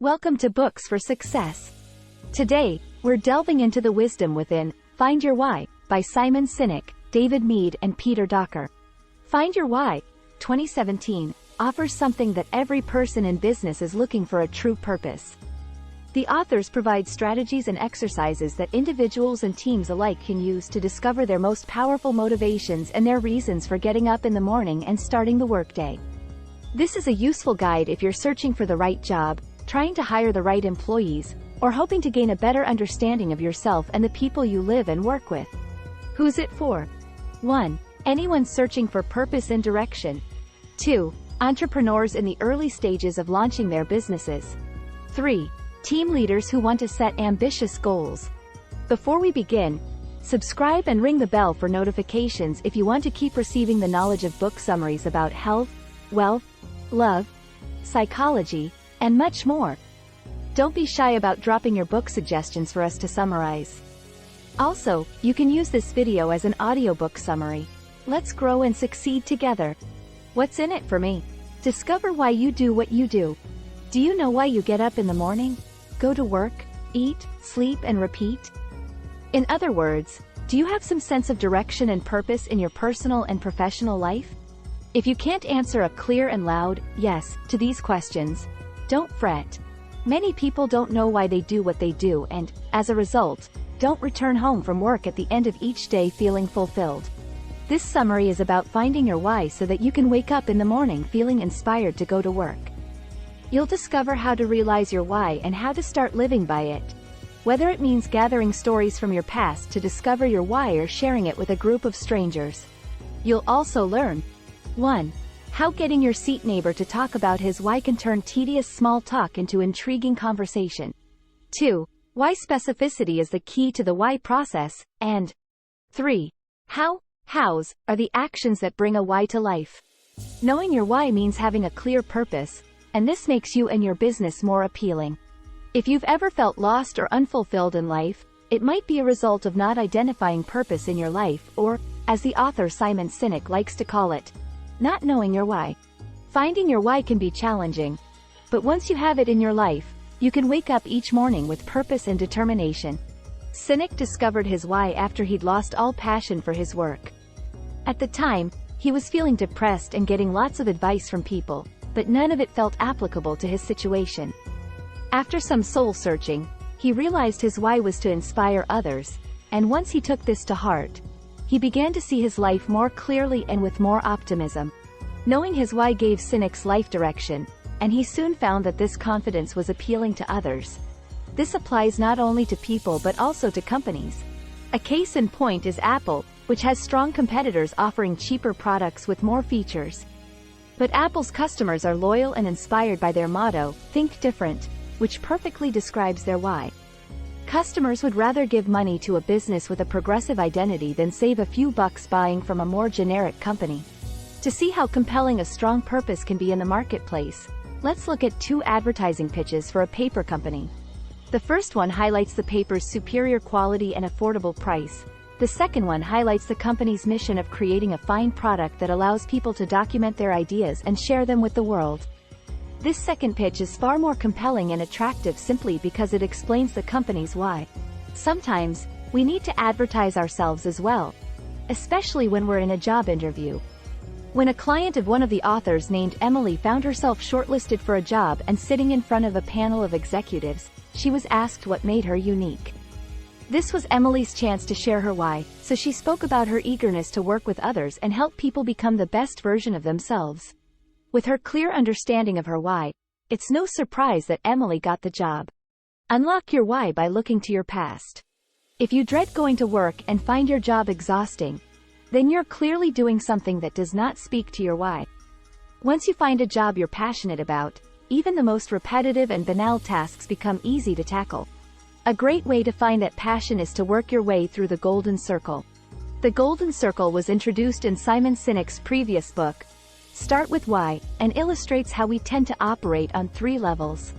Welcome to Books for Success. Today, we're delving into the wisdom within Find Your Why by Simon Sinek, David Mead, and Peter Docker. Find Your Why, 2017, offers something that every person in business is looking for: a true purpose. The authors provide strategies and exercises that individuals and teams alike can use to discover their most powerful motivations and their reasons for getting up in the morning and starting the workday. This is a useful guide if you're searching for the right job, trying to hire the right employees, or hoping to gain a better understanding of yourself and the people you live and work with. Who's it for? 1. Anyone searching for purpose and direction. 2. Entrepreneurs in the early stages of launching their businesses. 3. Team leaders who want to set ambitious goals. Before we begin, subscribe and ring the bell for notifications if you want to keep receiving the knowledge of book summaries about health, wealth, love, psychology, and much more. Don't be shy about dropping your book suggestions for us to summarize. Also, you can use this video as an audiobook summary. Let's grow and succeed together. What's in it for me? Discover why you do what you do. Do you know why you get up in the morning? Go to work, eat, sleep, and repeat? In other words, do you have some sense of direction and purpose in your personal and professional life? If you can't answer a clear and loud yes to these questions, don't fret. Many people don't know why they do what they do and, as a result, don't return home from work at the end of each day feeling fulfilled. This summary is about finding your why so that you can wake up in the morning feeling inspired to go to work. You'll discover how to realize your why and how to start living by it. Whether it means gathering stories from your past to discover your why or sharing it with a group of strangers. You'll also learn 1. How getting your seat neighbor to talk about his why can turn tedious small talk into intriguing conversation. 2. Why specificity is the key to the why process, and 3. Hows are the actions that bring a why to life. Knowing your why means having a clear purpose, and this makes you and your business more appealing. If you've ever felt lost or unfulfilled in life, it might be a result of not identifying purpose in your life, or, as the author Simon Sinek likes to call it, not knowing your why. Finding your why can be challenging, but once you have it in your life, you can wake up each morning with purpose and determination. Sinek discovered his why after he'd lost all passion for his work. At the time, he was feeling depressed and getting lots of advice from people, but none of it felt applicable to his situation. After some soul-searching, he realized his why was to inspire others, and once he took this to heart, he began to see his life more clearly and with more optimism. Knowing his why gave Sinek's life direction, and he soon found that this confidence was appealing to others. This applies not only to people but also to companies. A case in point is Apple, which has strong competitors offering cheaper products with more features. But Apple's customers are loyal and inspired by their motto, "Think Different," which perfectly describes their why. Customers would rather give money to a business with a progressive identity than save a few bucks buying from a more generic company. To see how compelling a strong purpose can be in the marketplace, let's look at 2 advertising pitches for a paper company. The first one highlights the paper's superior quality and affordable price. The second one highlights the company's mission of creating a fine product that allows people to document their ideas and share them with the world. This second pitch is far more compelling and attractive simply because it explains the company's why. Sometimes, we need to advertise ourselves as well, especially when we're in a job interview. When a client of one of the authors named Emily found herself shortlisted for a job and sitting in front of a panel of executives, she was asked what made her unique. This was Emily's chance to share her why, so she spoke about her eagerness to work with others and help people become the best version of themselves. With her clear understanding of her why, it's no surprise that Emily got the job. Unlock your why by looking to your past. If you dread going to work and find your job exhausting, then you're clearly doing something that does not speak to your why. Once you find a job you're passionate about, even the most repetitive and banal tasks become easy to tackle. A great way to find that passion is to work your way through the Golden Circle. The Golden Circle was introduced in Simon Sinek's previous book, Start with Why, and illustrates how we tend to operate on 3 levels.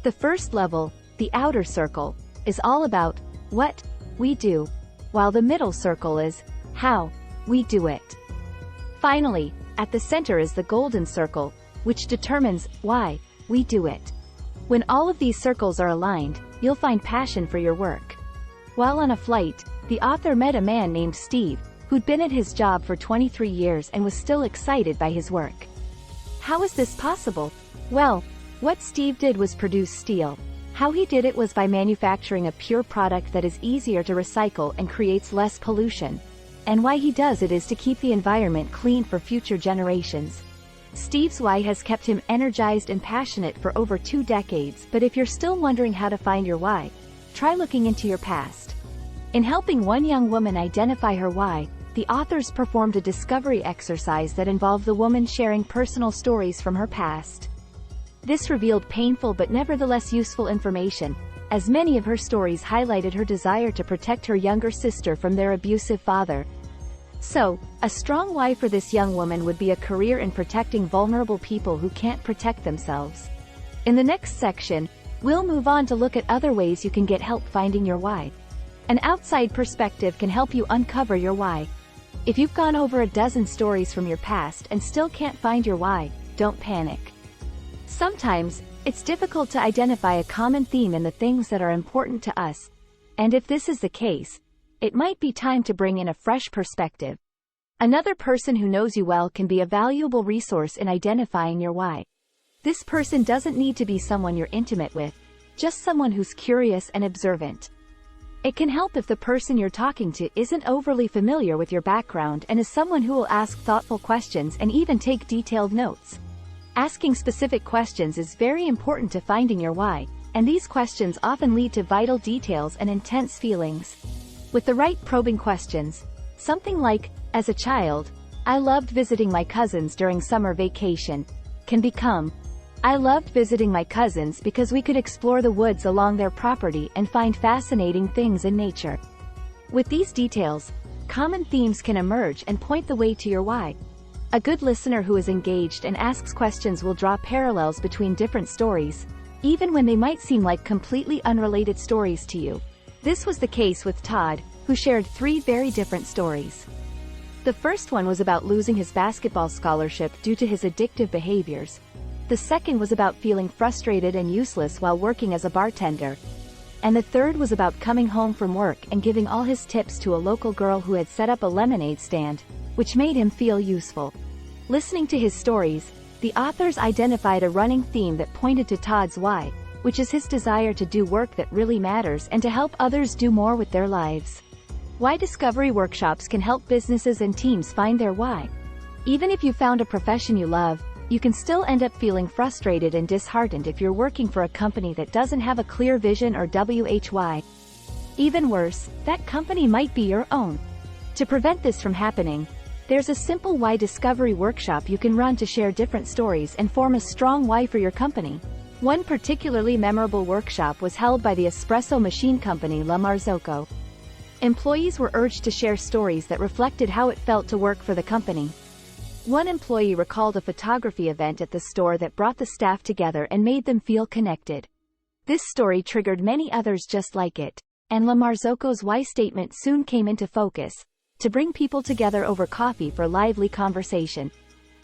The first level, the outer circle, is all about what we do, while the middle circle is how we do it. Finally, at the center is the golden circle, which determines why we do it. When all of these circles are aligned, you'll find passion for your work. While on a flight, the author met a man named Steve, who'd been at his job for 23 years and was still excited by his work. How is this possible? Well, what Steve did was produce steel. How he did it was by manufacturing a pure product that is easier to recycle and creates less pollution. And why he does it is to keep the environment clean for future generations. Steve's why has kept him energized and passionate for over 2 decades, but if you're still wondering how to find your why, try looking into your past. In helping one young woman identify her why, the authors performed a discovery exercise that involved the woman sharing personal stories from her past. This revealed painful but nevertheless useful information, as many of her stories highlighted her desire to protect her younger sister from their abusive father. So, a strong why for this young woman would be a career in protecting vulnerable people who can't protect themselves. In the next section, we'll move on to look at other ways you can get help finding your why. An outside perspective can help you uncover your why. If you've gone over a dozen stories from your past and still can't find your why, don't panic. Sometimes, it's difficult to identify a common theme in the things that are important to us, and if this is the case, it might be time to bring in a fresh perspective. Another person who knows you well can be a valuable resource in identifying your why. This person doesn't need to be someone you're intimate with, just someone who's curious and observant. It can help if the person you're talking to isn't overly familiar with your background and is someone who will ask thoughtful questions and even take detailed notes. Asking specific questions is very important to finding your why, and these questions often lead to vital details and intense feelings. With the right probing questions, something like, as a child, I loved visiting my cousins during summer vacation, can become, I loved visiting my cousins because we could explore the woods along their property and find fascinating things in nature. With these details, common themes can emerge and point the way to your why. A good listener who is engaged and asks questions will draw parallels between different stories, even when they might seem like completely unrelated stories to you. This was the case with Todd, who shared 3 very different stories. The first one was about losing his basketball scholarship due to his addictive behaviors. The second was about feeling frustrated and useless while working as a bartender. And the third was about coming home from work and giving all his tips to a local girl who had set up a lemonade stand, which made him feel useful. Listening to his stories, the authors identified a running theme that pointed to Todd's why, which is his desire to do work that really matters and to help others do more with their lives. Why discovery workshops can help businesses and teams find their why. Even if you found a profession you love, you can still end up feeling frustrated and disheartened if you're working for a company that doesn't have a clear vision or why. Even worse, that company might be your own. To prevent this from happening, there's a simple why discovery workshop you can run to share different stories and form a strong why for your company. One particularly memorable workshop was held by the espresso machine company La Marzocco. Employees were urged to share stories that reflected how it felt to work for the company. One employee recalled a photography event at the store that brought the staff together and made them feel connected. This story triggered many others just like it, and La Marzocco's why statement soon came into focus, to bring people together over coffee for lively conversation.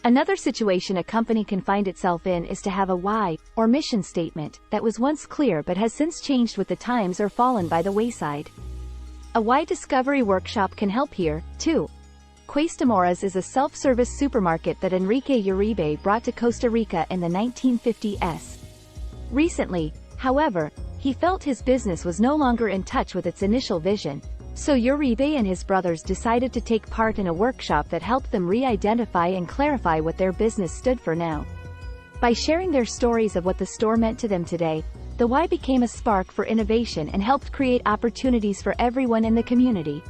Another situation a company can find itself in is to have a why, or mission statement, that was once clear but has since changed with the times or fallen by the wayside. A why discovery workshop can help here, too. Cuestamoras is a self-service supermarket that Enrique Uribe brought to Costa Rica in the 1950s. Recently, however, he felt his business was no longer in touch with its initial vision, so Uribe and his brothers decided to take part in a workshop that helped them re-identify and clarify what their business stood for now. By sharing their stories of what the store meant to them today, the why became a spark for innovation and helped create opportunities for everyone in the community.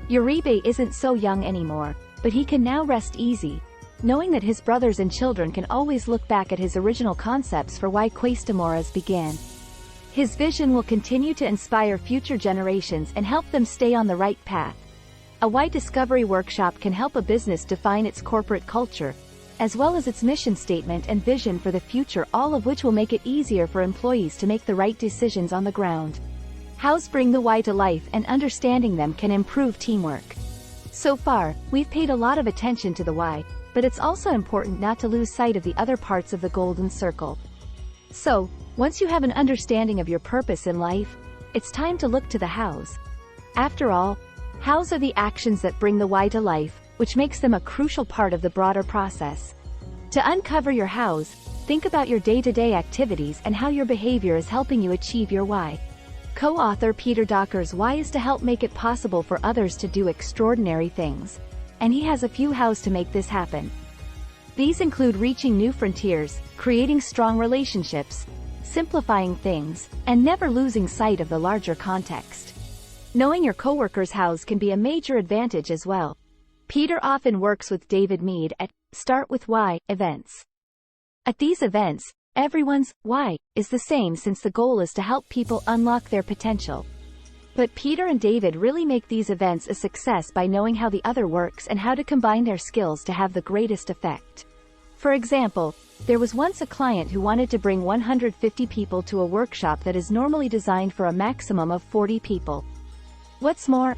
Uribe isn't so young anymore, but he can now rest easy, knowing that his brothers and children can always look back at his original concepts for why Cuestamoras began. His vision will continue to inspire future generations and help them stay on the right path. A why discovery workshop can help a business define its corporate culture, as well as its mission statement and vision for the future, all of which will make it easier for employees to make the right decisions on the ground. Hows bring the why to life, and understanding them can improve teamwork. So far, we've paid a lot of attention to the why, but it's also important not to lose sight of the other parts of the golden circle. So, Once you have an understanding of your purpose in life, it's time to look to the hows. After all, hows are the actions that bring the why to life, which makes them a crucial part of the broader process. To uncover your hows, think about your day-to-day activities and how your behavior is helping you achieve your why. Co-author Peter Docker's why is to help make it possible for others to do extraordinary things. And he has a few hows to make this happen. These include reaching new frontiers, creating strong relationships, simplifying things, and never losing sight of the larger context. Knowing your coworkers' hows can be a major advantage as well. Peter often works with David Mead at Start with Why events. At these events, everyone's why is the same since the goal is to help people unlock their potential. But Peter and David really make these events a success by knowing how the other works and how to combine their skills to have the greatest effect. For example, there was once a client who wanted to bring 150 people to a workshop that is normally designed for a maximum of 40 people. What's more,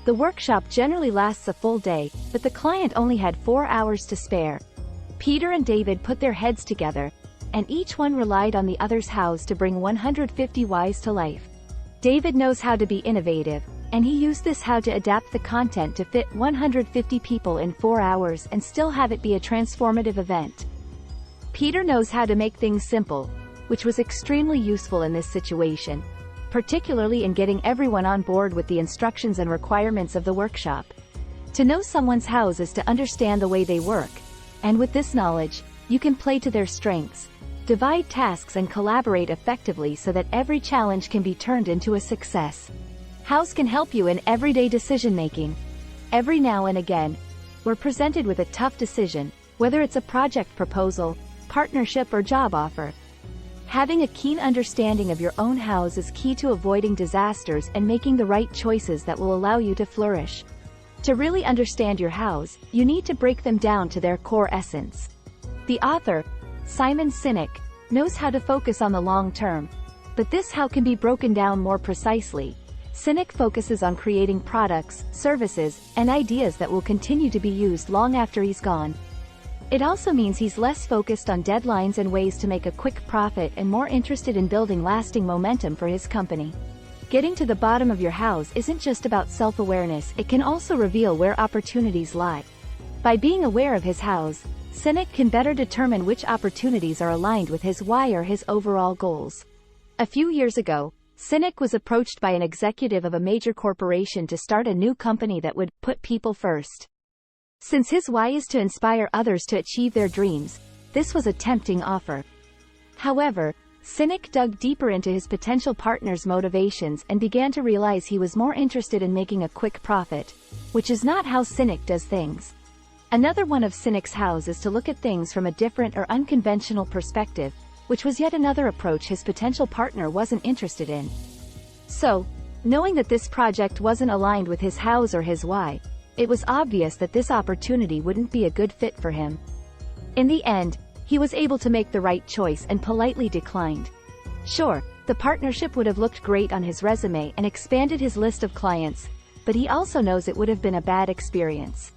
the workshop generally lasts a full day, but the client only had 4 hours to spare. Peter and David put their heads together, and each one relied on the other's hows to bring 150 whys to life. David knows how to be innovative, and he used this how to adapt the content to fit 150 people in 4 hours and still have it be a transformative event. Peter knows how to make things simple, which was extremely useful in this situation, particularly in getting everyone on board with the instructions and requirements of the workshop. To know someone's hows is to understand the way they work, and with this knowledge, you can play to their strengths, divide tasks and collaborate effectively so that every challenge can be turned into a success. Hows can help you in everyday decision-making. Every now and again, we're presented with a tough decision, whether it's a project proposal, partnership or job offer. Having a keen understanding of your own hows is key to avoiding disasters and making the right choices that will allow you to flourish. To really understand your hows, you need to break them down to their core essence. The author, Sinek, knows how to focus on the long term, but this how can be broken down more precisely. Sinek focuses on creating products, services, and ideas that will continue to be used long after he's gone. It also means he's less focused on deadlines and ways to make a quick profit and more interested in building lasting momentum for his company. Getting to the bottom of your hows isn't just about self-awareness, it can also reveal where opportunities lie. By being aware of his hows, Sinek can better determine which opportunities are aligned with his why or his overall goals. A few years ago, Sinek was approached by an executive of a major corporation to start a new company that would put people first. Since his why is to inspire others to achieve their dreams, this was a tempting offer. However, Sinek dug deeper into his potential partner's motivations and began to realize he was more interested in making a quick profit, which is not how Sinek does things. Another one of Sinek's hows is to look at things from a different or unconventional perspective, which was yet another approach his potential partner wasn't interested in. So, knowing that this project wasn't aligned with his hows or his why, it was obvious that this opportunity wouldn't be a good fit for him. In the end, he was able to make the right choice and politely declined. Sure, the partnership would have looked great on his resume and expanded his list of clients, but he also knows it would have been a bad experience.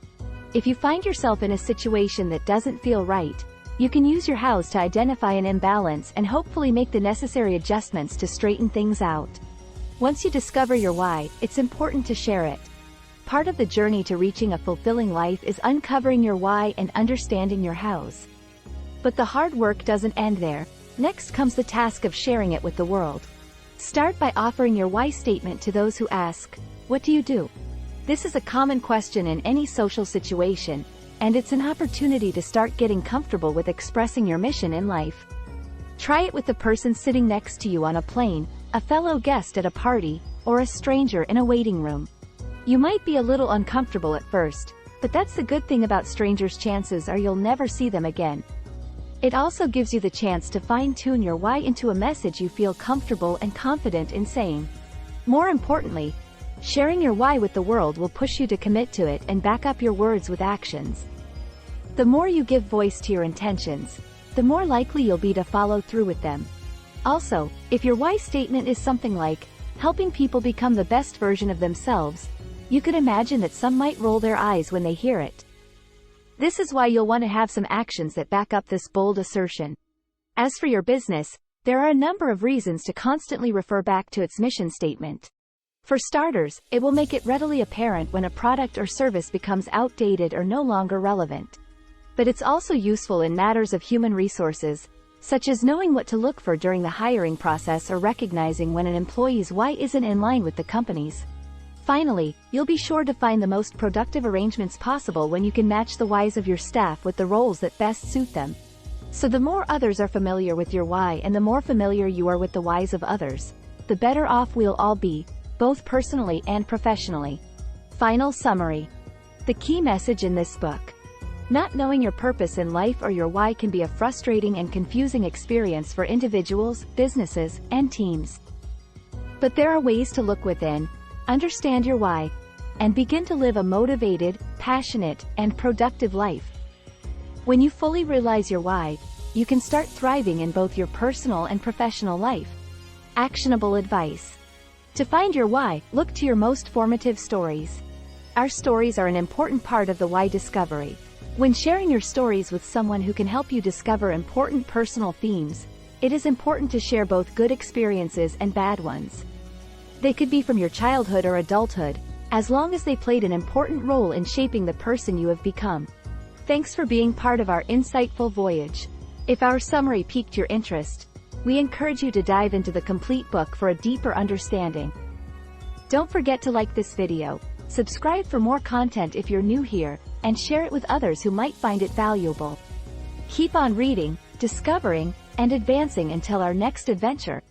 If you find yourself in a situation that doesn't feel right, you can use your hows to identify an imbalance and hopefully make the necessary adjustments to straighten things out. Once you discover your why, it's important to share it. Part of the journey to reaching a fulfilling life is uncovering your why and understanding your hows. But the hard work doesn't end there. Next comes the task of sharing it with the world. Start by offering your why statement to those who ask, "What do you do?" This is a common question in any social situation, and it's an opportunity to start getting comfortable with expressing your mission in life. Try it with the person sitting next to you on a plane, a fellow guest at a party, or a stranger in a waiting room. You might be a little uncomfortable at first, but that's the good thing about strangers, chances are you'll never see them again. It also gives you the chance to fine-tune your why into a message you feel comfortable and confident in saying. More importantly, sharing your why with the world will push you to commit to it and back up your words with actions. The more you give voice to your intentions, the more likely you'll be to follow through with them. Also, if your why statement is something like, helping people become the best version of themselves, you could imagine that some might roll their eyes when they hear it. This is why you'll want to have some actions that back up this bold assertion. As for your business, There are a number of reasons to constantly refer back to its mission statement. For starters, it will make it readily apparent when a product or service becomes outdated or no longer relevant. But it's also useful in matters of human resources, such as knowing what to look for during the hiring process or recognizing when an employee's why isn't in line with the company's. Finally, you'll be sure to find the most productive arrangements possible when you can match the whys of your staff with the roles that best suit them. So the more others are familiar with your why and the more familiar you are with the whys of others, the better off we'll all be, both personally and professionally. Final summary. The key message in this book. Not knowing your purpose in life or your why can be a frustrating and confusing experience for individuals, businesses, and teams. But there are ways to look within, understand your why, and begin to live a motivated, passionate, and productive life. When you fully realize your why, you can start thriving in both your personal and professional life. Actionable advice. To find your why, look to your most formative stories. Our stories are an important part of the why discovery. When sharing your stories with someone who can help you discover important personal themes, it is important to share both good experiences and bad ones. They could be from your childhood or adulthood, as long as they played an important role in shaping the person you have become. Thanks for being part of our insightful voyage. If our summary piqued your interest, we encourage you to dive into the complete book for a deeper understanding. Don't forget to like this video, subscribe for more content if you're new here, and share it with others who might find it valuable. Keep on reading, discovering, and advancing until our next adventure.